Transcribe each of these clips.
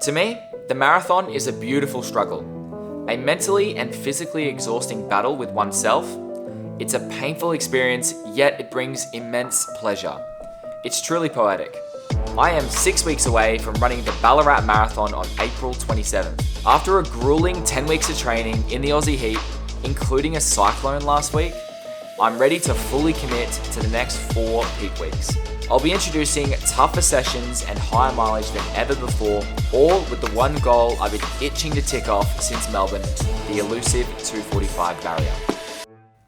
To me, the marathon is a beautiful struggle, a mentally and physically exhausting battle with oneself. It's a painful experience, yet it brings immense pleasure. It's truly poetic. I am 6 weeks away from running the Ballarat Marathon on April 27th. After a grueling 10 weeks of training in the Aussie heat, including a cyclone last week, I'm ready to fully commit to the next 4 peak weeks. I'll be introducing tougher sessions and higher mileage than ever before, all with the one goal I've been itching to tick off since Melbourne, the elusive 2:45 barrier.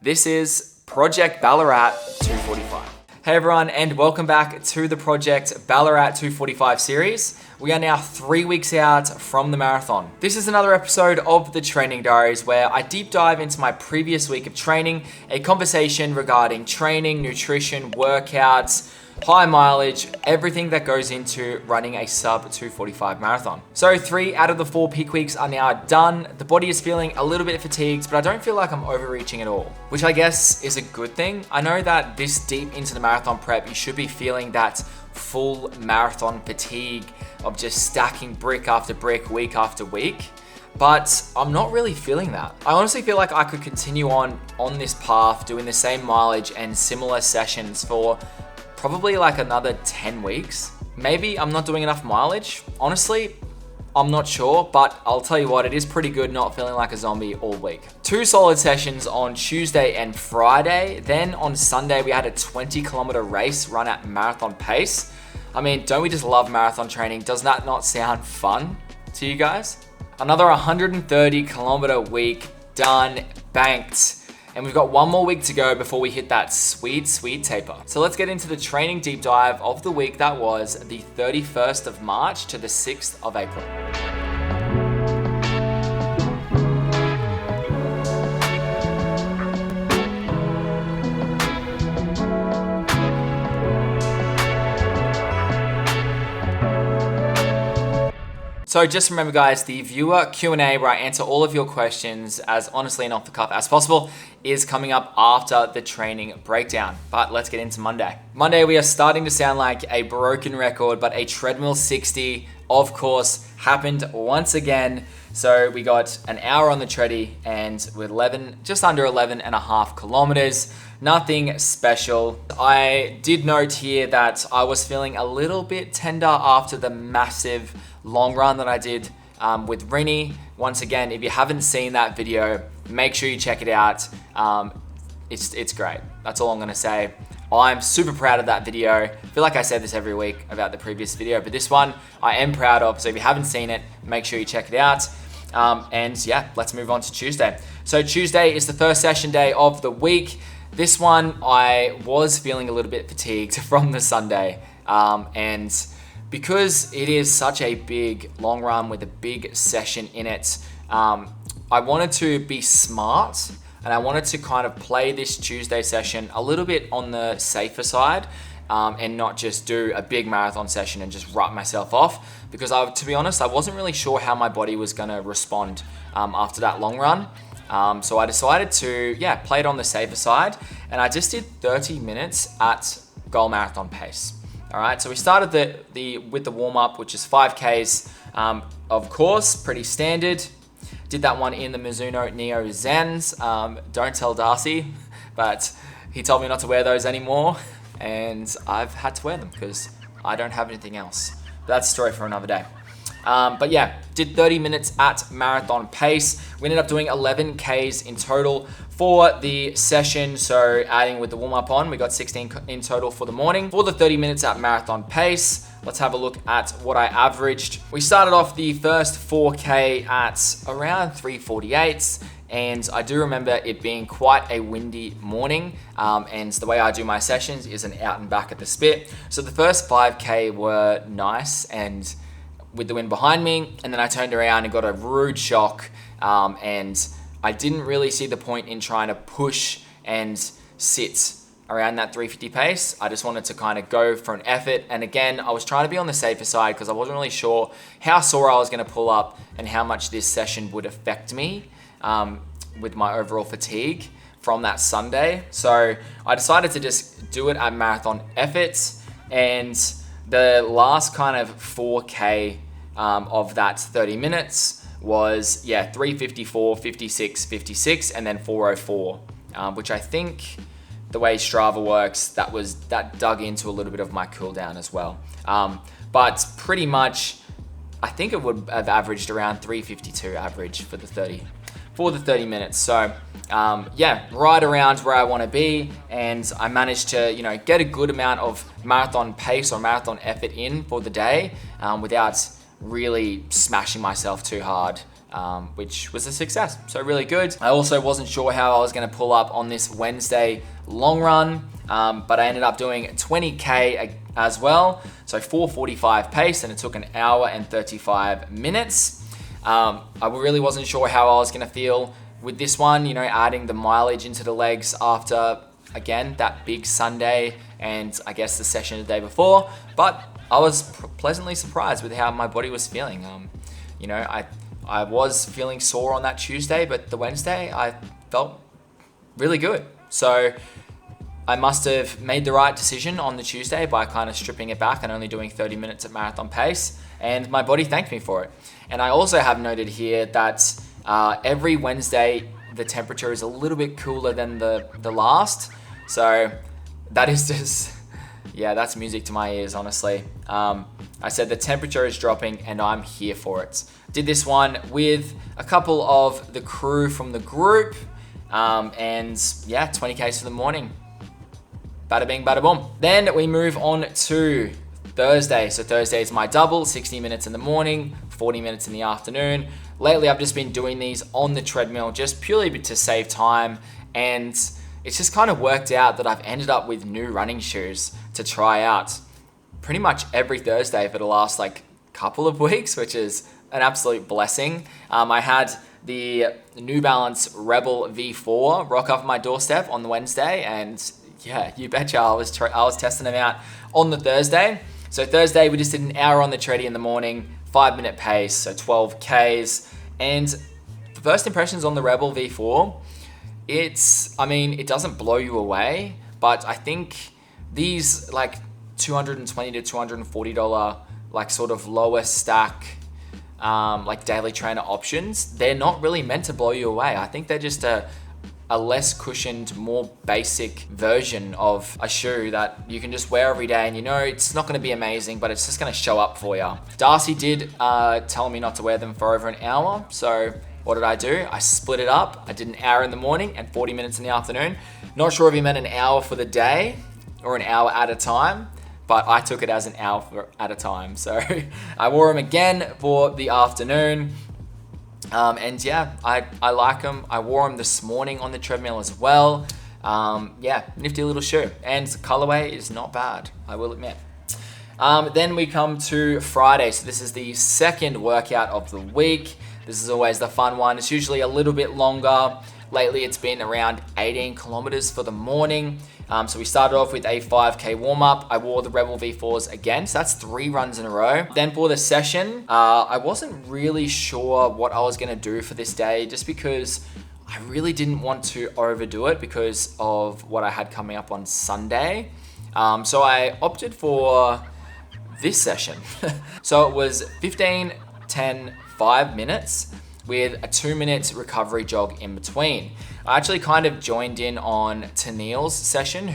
This is Project Ballarat 2:45. Hey everyone, and welcome back to the Project Ballarat 2:45 series. We are now 3 weeks out from the marathon. This is another episode of the Training Diaries where I deep dive into my previous week of training, a conversation regarding training, nutrition, workouts, high mileage, everything that goes into running a sub 2:45 marathon. So 3 out of the 4 peak weeks are now done. The body is feeling a little bit fatigued, but I don't feel like I'm overreaching at all, which I guess is a good thing. I know that this deep into the marathon prep, you should be feeling that full marathon fatigue of just stacking brick after brick, week after week. But I'm not really feeling that. I honestly feel like I could continue on this path, doing the same mileage and similar sessions for probably like another 10 weeks. Maybe I'm not doing enough mileage. Honestly, I'm not sure, but I'll tell you what, it is pretty good not feeling like a zombie all week. 2 solid sessions on Tuesday and Friday. Then on Sunday, we had a 20-kilometer race run at marathon pace. I mean, don't we just love marathon training? Does that not sound fun to you guys? Another 130-kilometer week done, banked. And we've got 1 more week to go before we hit that sweet taper. So let's get into the training deep dive of the week that was the 31st of March to the 6th of April. So just remember guys, the viewer Q&A where I answer all of your questions as honestly and off the cuff as possible is coming up after the training breakdown. But let's get into Monday. Monday, we are starting to sound like a broken record, but a treadmill 60, of course, happened once again. So we got an hour on the treadie and with just under 11 and a half kilometers. Nothing special. I did note here that I was feeling a little bit tender after the massive long run that I did with Rini. Once again, if you haven't seen that video, make sure you check it out. It's great. That's all I'm gonna say. I'm super proud of that video. I feel like I said this every week about the previous video, but this one I am proud of. So if you haven't seen it, make sure you check it out. And yeah, let's move on to Tuesday. So Tuesday is the first session day of the week. This one, I was feeling a little bit fatigued from the Sunday. And because it is such a big long run with a big session in it, I wanted to be smart and I wanted to kind of play this Tuesday session a little bit on the safer side and not just do a big marathon session and just write myself off, because to be honest, I wasn't really sure how my body was going to respond after that long run. So I decided to, play it on the safer side, and I just did 30 minutes at goal marathon pace. All right, so we started with the warm up, which is 5Ks, of course, pretty standard. Did that one in the Mizuno Neo Zens. Don't tell Darcy, but he told me not to wear those anymore, and I've had to wear them because I don't have anything else. But that's a story for another day. But yeah, did 30 minutes at marathon pace. We ended up doing 11 Ks in total for the session. So adding with the warm up on, we got 16 in total for the morning. For the 30 minutes at marathon pace, let's have a look at what I averaged. We started off the first 4K at around 3:48. And I do remember it being quite a windy morning. And the way I do my sessions is an out and back at the spit. So the first 5K were nice and with the wind behind me, and then I turned around and got a rude shock, and I didn't really see the point in trying to push and sit around that 350 pace. I just wanted to kind of go for an effort, and again, I was trying to be on the safer side because I wasn't really sure how sore I was going to pull up and how much this session would affect me with my overall fatigue from that Sunday. So I decided to just do it at marathon efforts, and the last kind of 4K of that 30 minutes was 3:54, 56, 56, and then 4:04, which I think the way Strava works, that dug into a little bit of my cool down as well. But pretty much, I think it would have averaged around 3:52 average for the 30 minutes. So right around where I want to be, and I managed to get a good amount of marathon pace or marathon effort in for the day without really smashing myself too hard, which was a success. So really good. I also wasn't sure how I was going to pull up on this Wednesday long run, but I ended up doing 20K as well. So 4:45 pace, and it took an hour and 35 minutes. I really wasn't sure how I was going to feel with this one, adding the mileage into the legs after, again, that big Sunday and I guess the session the day before. But I was pleasantly surprised with how my body was feeling. I was feeling sore on that Tuesday, but the Wednesday I felt really good. So I must have made the right decision on the Tuesday by kind of stripping it back and only doing 30 minutes at marathon pace, and my body thanked me for it. And I also have noted here that every Wednesday the temperature is a little bit cooler than the last. So that is just, that's music to my ears, honestly. I said the temperature is dropping and I'm here for it. Did this one with a couple of the crew from the group, and 20Ks for the morning. Bada bing, bada boom. Then we move on to Thursday. So Thursday is my double, 60 minutes in the morning, 40 minutes in the afternoon. Lately, I've just been doing these on the treadmill just purely to save time, and it's just kind of worked out that I've ended up with new running shoes to try out pretty much every Thursday for the last couple of weeks, which is an absolute blessing. I had the New Balance Rebel V4 rock off my doorstep on the Wednesday, and you betcha I was testing them out on the Thursday. So Thursday we just did an hour on the treadie in the morning, 5-minute pace, so 12 Ks. And the first impressions on the Rebel V4, it doesn't blow you away, but I think these $220 to $240 sort of lower stack daily trainer options, they're not really meant to blow you away. I think they're just a less cushioned, more basic version of a shoe that you can just wear every day, and it's not going to be amazing, but it's just going to show up for you. Darcy did tell me not to wear them for over an hour, so what did I do? I split it up. I did an hour in the morning and 40 minutes in the afternoon. Not sure if he meant an hour for the day or an hour at a time, but I took it as an hour at a time. So I wore them again for the afternoon. I like them. I wore them this morning on the treadmill as well. Nifty little shoe. And the colorway is not bad, I will admit. Then we come to Friday. So this is the second workout of the week. This is always the fun one. It's usually a little bit longer. Lately, it's been around 18 kilometers for the morning. So we started off with a 5K warm-up. I wore the Rebel V4s again, so that's 3 runs in a row. Then for the session, I wasn't really sure what I was gonna do for this day, just because I really didn't want to overdo it because of what I had coming up on Sunday. So I opted for this session. So it was 15, 10, 5 minutes with a 2-minute recovery jog in between. I actually kind of joined in on Tennille's session,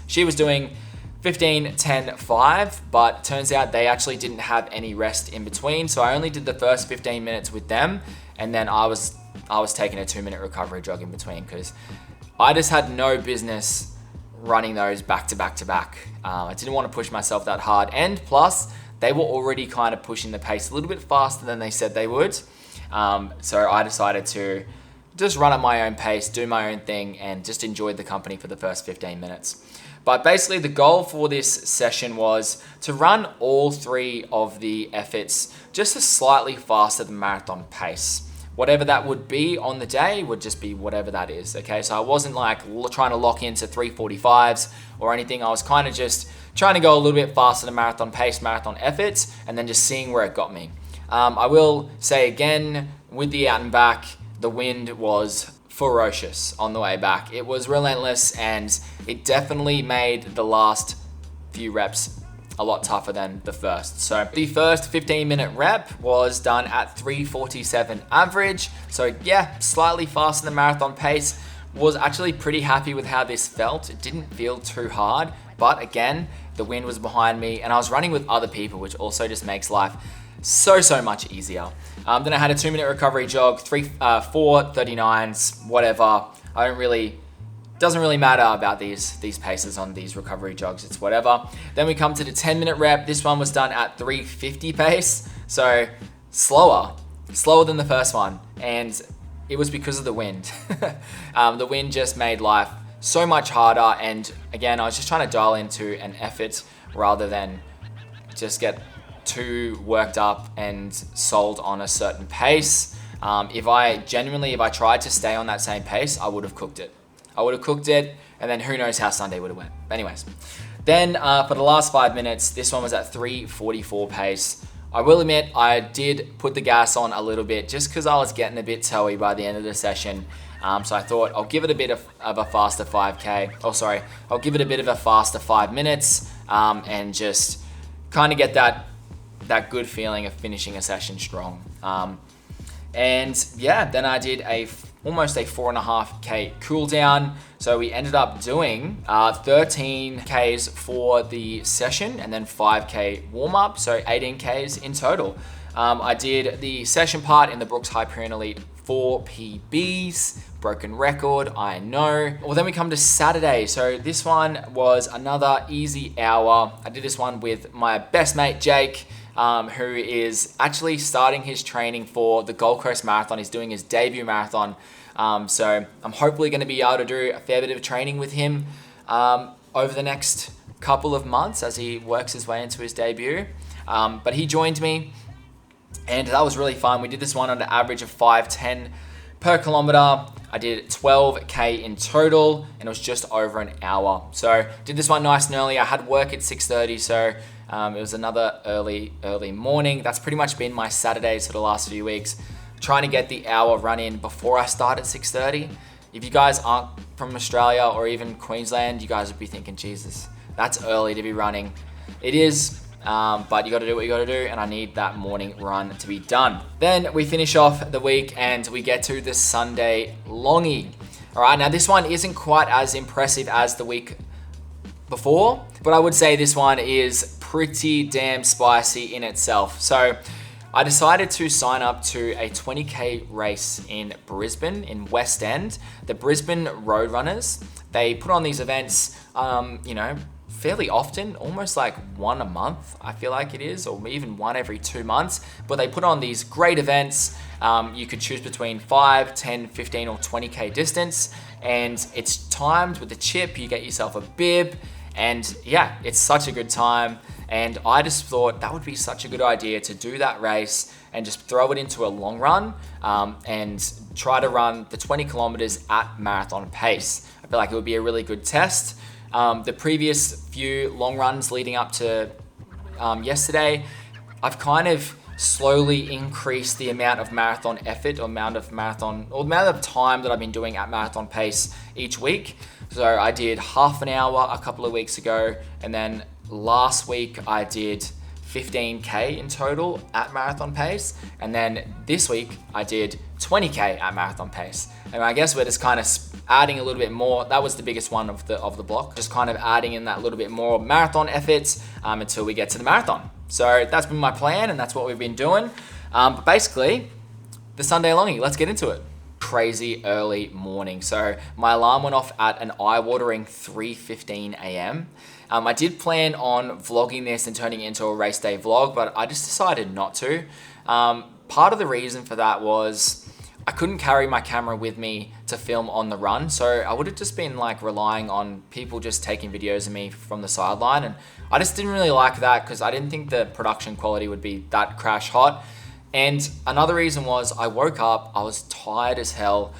she was doing 15, 10, 5, but turns out they actually didn't have any rest in between. So I only did the first 15 minutes with them, and then I was taking a 2-minute recovery jog in between because I just had no business running those back to back to back. I didn't want to push myself that hard, and plus they were already kind of pushing the pace a little bit faster than they said they would. So I decided to just run at my own pace, do my own thing, and just enjoyed the company for the first 15 minutes. But basically the goal for this session was to run all 3 of the efforts just a slightly faster than marathon pace. Whatever that would be on the day would just be whatever that is, okay? So I wasn't trying to lock into 3:45s or anything. I was kind of just trying to go a little bit faster than marathon pace, marathon efforts, and then just seeing where it got me. I will say again, with the out and back, the wind was ferocious on the way back. It was relentless, and it definitely made the last few reps a lot tougher than the first. So the first 15-minute rep was done at 3:47 average. So yeah, slightly faster than marathon pace. Was actually pretty happy with how this felt. It didn't feel too hard, but again, the wind was behind me and I was running with other people, which also just makes life so much easier. Then I had a 2-minute recovery jog, 4:39s, whatever. Doesn't really matter about these paces on these recovery jogs, it's whatever. Then we come to the 10-minute rep. This one was done at 3:50 pace, so slower than the first one, and it was because of the wind. The wind just made life so much harder, and again, I was just trying to dial into an effort rather than just get too worked up and sold on a certain pace. If I tried to stay on that same pace, I would have cooked it. And then who knows how Sunday would have went. Anyways, then for the last 5 minutes, this one was at 3:44 pace. I will admit, I did put the gas on a little bit just because I was getting a bit toey by the end of the session. So I thought I'll give it a bit of a faster 5K. I'll give it a bit of a faster 5 minutes and just kind of get that good feeling of finishing a session strong. And yeah, then I did almost a 4.5K cool down. So we ended up doing 13 Ks for the session and then 5K warm up. So 18 Ks in total. I did the session part in the Brooks Hyperion Elite 4 PBs, broken record, I know. Well, then we come to Saturday. So this one was another easy hour. I did this one with my best mate, Jake, who is actually starting his training for the Gold Coast Marathon. He's doing his debut marathon. So I'm hopefully going to be able to do a fair bit of training with him over the next couple of months as he works his way into his debut. But he joined me and that was really fun. We did this one on an average of 5:10 per kilometer. I did 12K in total and it was just over an hour. So did this one nice and early. I had work at 6:30, so it was another early morning. That's pretty much been my Saturdays for the last few weeks, trying to get the hour run in before I start at 6:30. If you guys aren't from Australia or even Queensland, you guys would be thinking, Jesus, that's early to be running. It is, but you got to do what you got to do, and I need that morning run to be done. Then we finish off the week and we get to the Sunday Longy. All right, now this one isn't quite as impressive as the week before, but I would say this one is pretty damn spicy in itself. So I decided to sign up to a 20K race in Brisbane, in West End. The Brisbane Roadrunners, they put on these events, fairly often, almost like one a month, I feel like it is, or even one every 2 months. But they put on these great events. You could choose between 5, 10, 15, or 20K distance. And it's timed with a chip. You get yourself a bib. And yeah, it's such a good time. And I just thought that would be such a good idea to do that race and just throw it into a long run and try to run the 20 kilometers at marathon pace. I feel like it would be a really good test. The previous few long runs leading up to yesterday, I've kind of slowly increased the amount of marathon effort or amount of time that I've been doing at marathon pace each week. So I did half an hour a couple of weeks ago, and then last week I did 15K in total at marathon pace, and then this week I did 20K at marathon pace. And I guess we're just kind of adding a little bit more. That was the biggest one of the block, just kind of adding in that little bit more marathon efforts until we get to the marathon. So that's been my plan, and that's what we've been doing. But basically, the Sunday Longy, let's get into it. Crazy early morning. So my alarm went off at an eye-watering 3:15 a.m. I did plan on vlogging this and turning it into a race day vlog, but I just decided not to. Part of the reason for that was I couldn't carry my camera with me to film on the run, so I would have just been like relying on people just taking videos of me from the sideline, and I just didn't really like that because I didn't think the production quality would be that crash hot. And another reason was I woke up, I was tired as hell,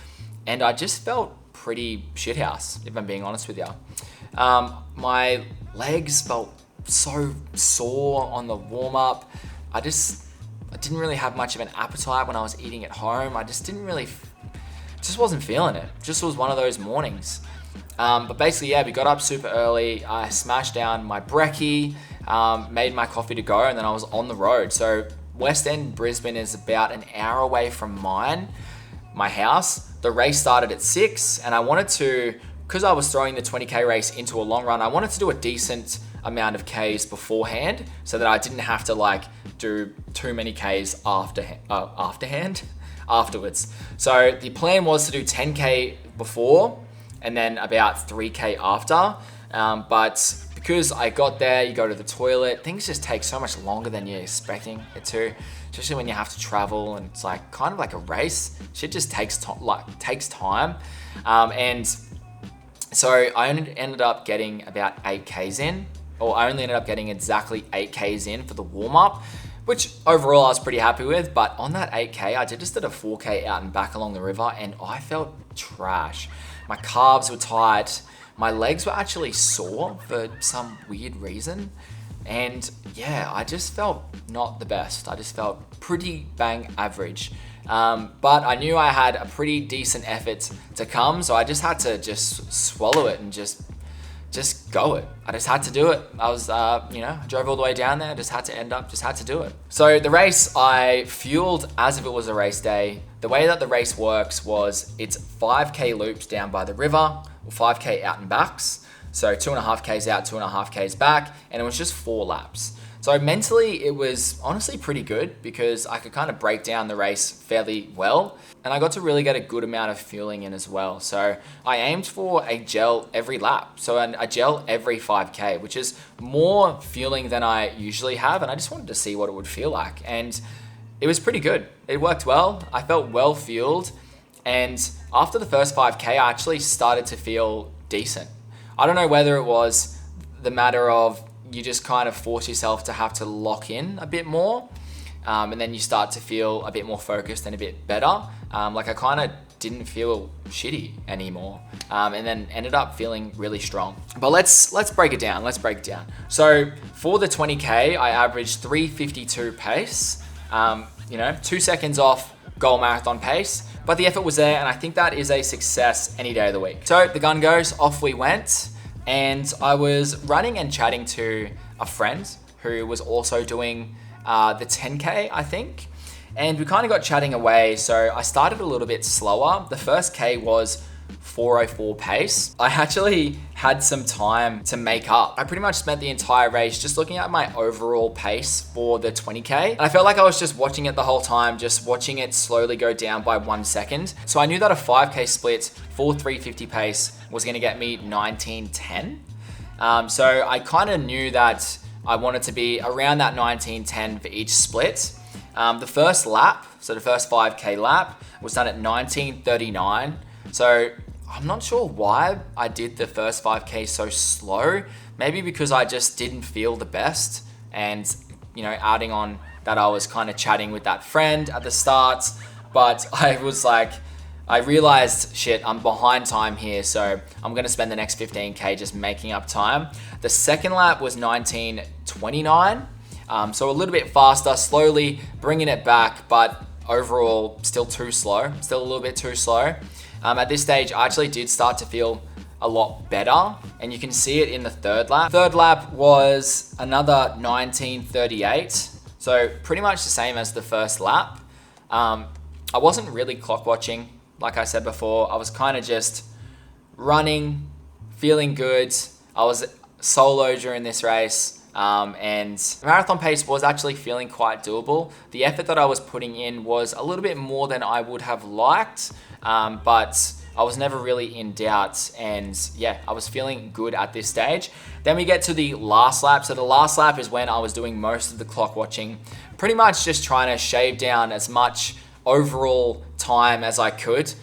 and I just felt pretty shithouse, if I'm being honest with you. My legs felt so sore on the warm-up. I didn't really have much of an appetite when I was eating at home. I just wasn't feeling it. Just was one of those mornings. But basically, yeah, we got up super early. I smashed down my brekkie, made my coffee to go, and then I was on the road. So West End, Brisbane is about an hour away from my house. The race started at 6, and I wanted to, because I was throwing the 20K race into a long run, I wanted to do a decent amount of Ks beforehand so that I didn't have to like do too many Ks afterwards. So the plan was to do 10K before and then about 3K after. But because I got there, you go to the toilet, things just take so much longer than you're expecting it to, especially when you have to travel and it's like kind of like a race. Shit just takes time. And so I ended up getting about 8 Ks in, or I only ended up getting exactly 8 Ks in for the warm up, which overall I was pretty happy with. But on that 8K, I just did a 4K out and back along the river, and I felt trash. My calves were tight. My legs were actually sore for some weird reason. And yeah, I just felt not the best. I just felt pretty bang average. But I knew I had a pretty decent effort to come, so I just had to just swallow it and just go it. I just had to do it. I was, I drove all the way down there, just had to do it. So the race, I fueled as if it was a race day. The way that the race works was it's 5K loops down by the river, or 5K out and backs. So 2.5 Ks out, 2.5 Ks back, and it was just 4 laps. So mentally, it was honestly pretty good because I could kind of break down the race fairly well. And I got to really get a good amount of fueling in as well. So I aimed for a gel every lap. So a gel every 5K, which is more fueling than I usually have. And I just wanted to see what it would feel like. And it was pretty good. It worked well. I felt well fueled. And after the first 5K, I actually started to feel decent. I don't know whether it was the matter of you just kind of force yourself to have to lock in a bit more. And then you start to feel a bit more focused and a bit better. Like I kind of didn't feel shitty anymore. And then ended up feeling really strong. But let's break it down. So for the 20K, I averaged 3:52 pace. 2 seconds off goal marathon pace. But the effort was there, and I think that is a success any day of the week. So the gun goes, off we went. And I was running and chatting to a friend who was also doing the 10K, I think. And we kind of got chatting away. So I started a little bit slower. The first K was 4:04 pace. I actually had some time to make up. I pretty much spent the entire race just looking at my overall pace for the 20K. And I felt like I was just watching it the whole time, just watching it slowly go down by 1 second. So I knew that a 5K split for 3:50 pace was gonna get me 19:10. So I kind of knew that I wanted to be around that 19:10 for each split. The first lap, so the first 5K lap, was done at 19:39. So I'm not sure why I did the first 5K so slow. Maybe because I just didn't feel the best. And, adding on that I was kind of chatting with that friend at the start. But I was like, I realized, shit, I'm behind time here. So I'm going to spend the next 15K just making up time. The second lap was 19:29. So a little bit faster, slowly bringing it back. But overall, still a little bit too slow. At this stage, I actually did start to feel a lot better, and you can see it in the third lap. Third lap was another 19:38, so pretty much the same as the first lap. I wasn't really clock watching, like I said before. I was kind of just running, feeling good. I was solo during this race, and marathon pace was actually feeling quite doable. The effort that I was putting in was a little bit more than I would have liked, but I was never really in doubt, and yeah, I was feeling good at this stage. Then we get to the last lap. So the last lap is when I was doing most of the clock watching, pretty much just trying to shave down as much overall time as I could,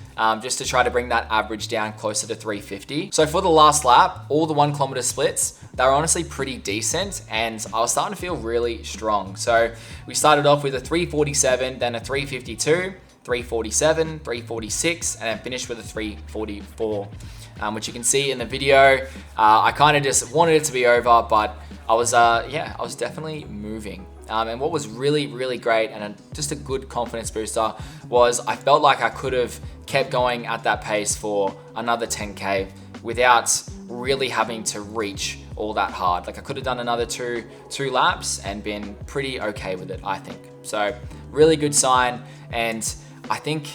just to try to bring that average down closer to 3:50. So for the last lap, all the 1 kilometer splits, they were honestly pretty decent, and I was starting to feel really strong. So we started off with a 3:47, then a 3:52, 3:47, 3:46, and then finished with a 3:44, which you can see in the video. I kind of just wanted it to be over, but I was definitely moving. And what was really, really great and just a good confidence booster was I felt like I could have kept going at that pace for another 10K without really having to reach all that hard. Like I could have done another two laps and been pretty okay with it, I think. So really good sign. And I think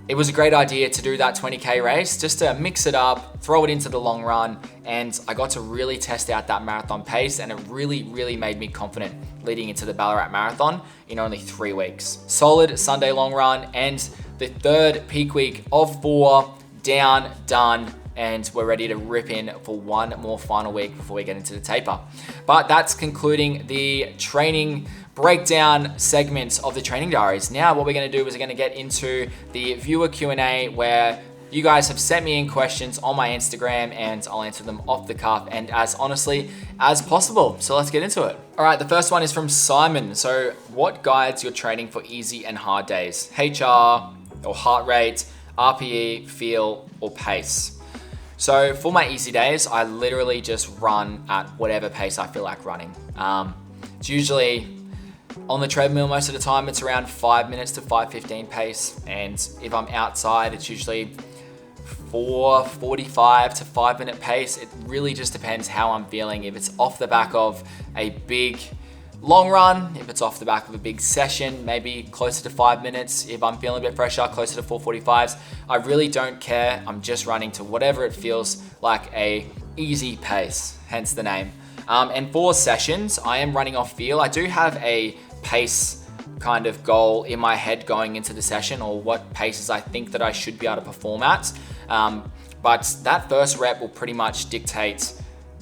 it was a great idea to do that 20K race just to mix it up, throw it into the long run. And I got to really test out that marathon pace, and it really, really made me confident leading into the Ballarat Marathon in only 3 weeks. Solid Sunday long run and the third peak week of 4, down, done, and we're ready to rip in for one more final week before we get into the taper. But that's concluding the training breakdown segments of the training diaries. Now what we're gonna do is we're gonna get into the viewer Q&A, where you guys have sent me in questions on my Instagram and I'll answer them off the cuff and as honestly as possible. So let's get into it. All right, the first one is from Simon. So what guides your training for easy and hard days? HR or heart rate, RPE, feel, or pace? So for my easy days, I literally just run at whatever pace I feel like running. It's usually on the treadmill most of the time, it's around 5 minutes to 5:15 pace. And if I'm outside, it's usually 4:45 to 5 minute pace. It really just depends how I'm feeling. If it's off the back of a big long run, if it's off the back of a big session, maybe closer to 5 minutes. If I'm feeling a bit fresher, closer to 4:45s. I really don't care. I'm just running to whatever it feels like a easy pace, hence the name. And for sessions, I am running off feel. I do have a pace kind of goal in my head going into the session, or what paces I think that I should be able to perform at. But that first rep will pretty much dictate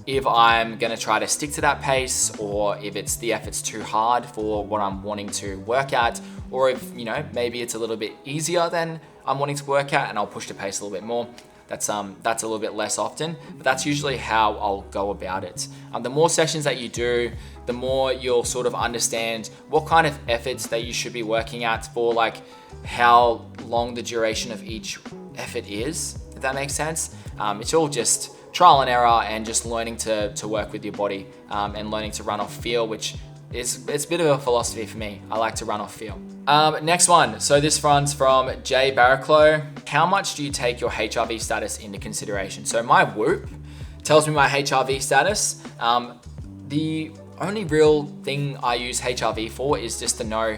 if I'm gonna try to stick to that pace, or if it's the effort's too hard for what I'm wanting to work at, or if, you know, maybe it's a little bit easier than I'm wanting to work at and I'll push the pace a little bit more. That's a little bit less often, but that's usually how I'll go about it. The more sessions that you do, the more you'll sort of understand what kind of efforts that you should be working at for, like how long the duration of each effort is, if that makes sense. It's all just trial and error and just learning to work with your body and learning to run off feel, which it's a bit of a philosophy for me. I like to run off feel. Next one. So this one's from Jay Barraclough. How much do you take your HRV status into consideration? So my Whoop tells me my HRV status. The only real thing I use HRV for is just to know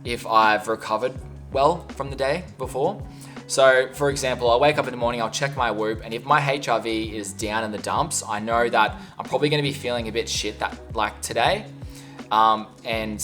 if I've recovered well from the day before. So for example, I'll wake up in the morning, I'll check my Whoop, and if my HRV is down in the dumps, I know that I'm probably gonna be feeling a bit shit like today. And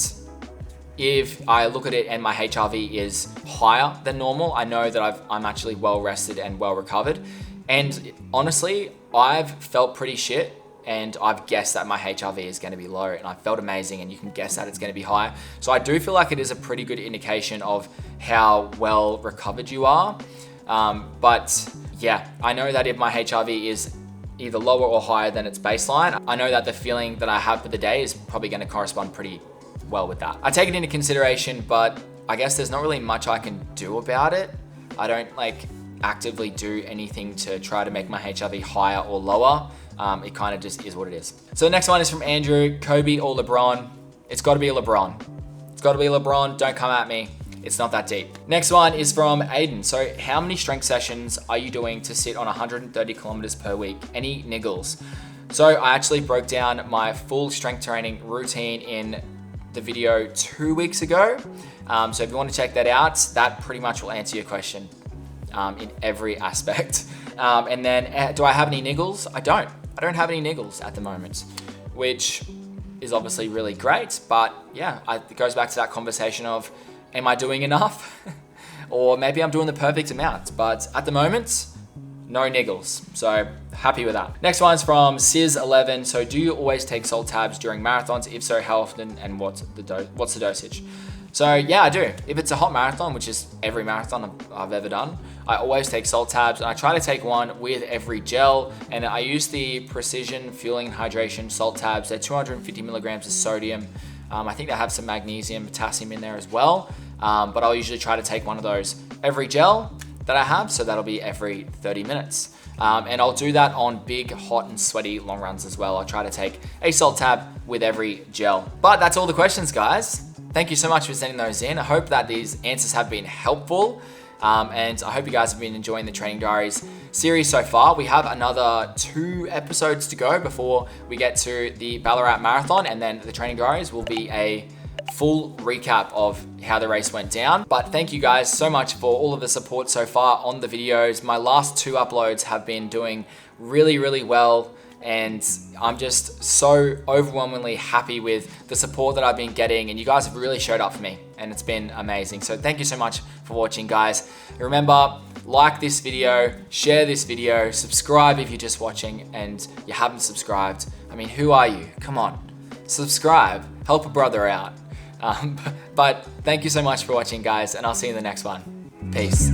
if I look at it and my HRV is higher than normal, I know that I'm actually well rested and well recovered. And honestly, I've felt pretty shit and I've guessed that my HRV is going to be low, and I felt amazing, and you can guess that it's going to be high. So I do feel like it is a pretty good indication of how well recovered you are. But yeah, I know that if my HRV is either lower or higher than its baseline, I know that the feeling that I have for the day is probably going to correspond pretty well with that. I take it into consideration, but I guess there's not really much I can do about it. I don't actively do anything to try to make my HRV higher or lower. It kind of just is what it is. So the next one is from Andrew. Kobe or LeBron? It's got to be LeBron. It's got to be LeBron. Don't come at me. It's not that deep. Next one is from Aiden. So how many strength sessions are you doing to sit on 130 kilometers per week? Any niggles? So I actually broke down my full strength training routine in the video 2 weeks ago. So if you want to check that out, that pretty much will answer your question in every aspect. And then do I have any niggles? I don't have any niggles at the moment, which is obviously really great. But yeah, it goes back to that conversation of, am I doing enough? Or maybe I'm doing the perfect amount. But at the moment, no niggles. So happy with that. Next one's from Sis11. So do you always take salt tabs during marathons? If so, how often and what's the dosage? So yeah, I do. If it's a hot marathon, which is every marathon I've ever done, I always take salt tabs, and I try to take one with every gel. And I use the Precision Fueling and Hydration salt tabs. They're 250 milligrams of sodium. I think they have some magnesium, potassium in there as well. But I'll usually try to take one of those every gel that I have. So that'll be every 30 minutes. And I'll do that on big, hot and sweaty long runs as well. I'll try to take a salt tab with every gel. But that's all the questions, guys. Thank you so much for sending those in. I hope that these answers have been helpful. And I hope you guys have been enjoying the Training Diaries series so far. We have another 2 episodes to go before we get to the Ballarat Marathon, and then the Training Diaries will be a full recap of how the race went down. But thank you guys so much for all of the support so far on the videos. My last 2 uploads have been doing really, really well, and I'm just so overwhelmingly happy with the support that I've been getting, and you guys have really showed up for me, and it's been amazing. So thank you so much for watching, guys. Remember, like this video, share this video, subscribe if you're just watching and you haven't subscribed. I mean, who are you? Come on, subscribe, help a brother out. But thank you so much for watching, guys, and I'll see you in the next one. Peace.